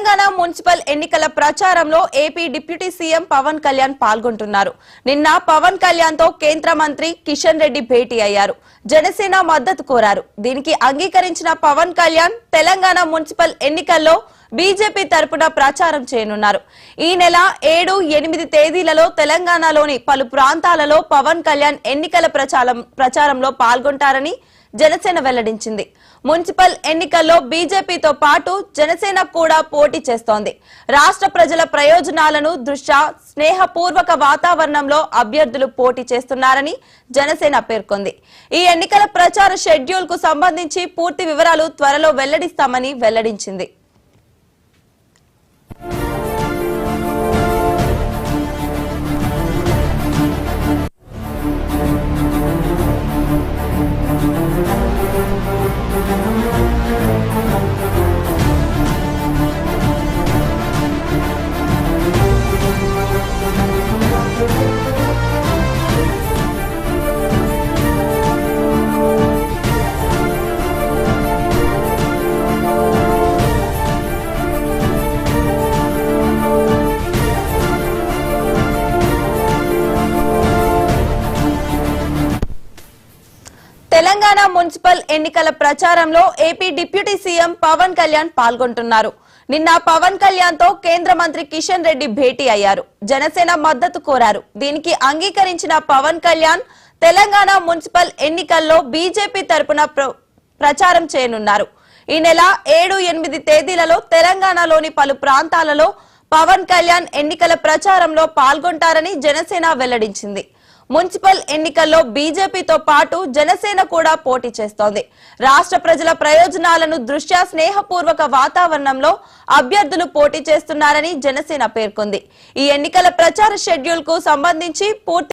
Telangana municipal ఎన్నికల ప్రచారంలో AP deputy CM Pawan Kalyan పాల్గొంటున్నారు. నిన్న పవన్ కళ్యాణ్ తో కేంద్ర మంత్రి కిషన్ రెడ్డి భేటీ అయ్యారు. జనసేన మద్దతు కోరారు. దీనికి అంగీకరించిన పవన్ కళ్యాణ్ తెలంగాణ మున్సిపల్ ఎన్నికల్లో బీజేపీ తరపున ప్రచారం చేయనున్నారు. ఈ నెల 7, 8 తేదీలలో తెలంగాణలోని పలు ప్రాంతాలలో పవన్ కళ్యాణ్ ఎన్నికల ప్రచారంలో పాల్గొంటారని జనసేన వెల్లడించింది. మున్సిపల్ ఎన్నికల్లో బీజేపీతో పాటు జనసేన కూడా పోటీ చేస్తోంది. రాష్ట్ర ప్రజల ప్రయోజనాలను దృష్ట్యా స్నేహపూర్వక వాతావరణంలో అభ్యర్థులు పోటీ చేస్తున్నారని జనసేన పేర్కొంది. ఈ ఎన్నికల ప్రచార షెడ్యూల్ కు సంబంధించి పూర్తి వివరాలు త్వరలో వెల్లడిస్తామని వెల్లడించింది. తెలంగాణ మున్సిపల్ ఎన్నికల ప్రచారంలో AP deputy CM Pawan Kalyan పాల్గొంటున్నారు. నిన్న పవన్ కళ్యాణ్ తో కేంద్ర మంత్రి కిషన్ రెడ్డి భేటీ అయ్యారు. జనసేన మద్దతు కోరారు. దీనికి అంగీకరించిన పవన్ కళ్యాణ్ తెలంగాణ మున్సిపల్ ఎన్నికల్లో బీజేపీ తరపున ప్రచారం చేయనున్నారు. ఈ నెల 7, 8 తేదీలలో తెలంగాణలోని పలు ప్రాంతాలలో పవన్ కళ్యాణ్ ఎన్నికల ప్రచారంలో పాల్గొంటారని జనసేన వెల్లడించింది. మున్సిపల్ ఎన్నికల్లో బీజేపీతో పాటు జనసేన కూడా పోటీ చేస్తోంది. రాష్ట్ర ప్రజల ప్రయోజనాలను దృష్ట్యా స్నేహపూర్వక వాతావరణంలో అభ్యర్థులు పోటీ చేస్తున్నారని జనసేన పేర్కొంది. ఈ ఎన్నికల ప్రచార షెడ్యూల్ కు సంబంధించి పూర్తి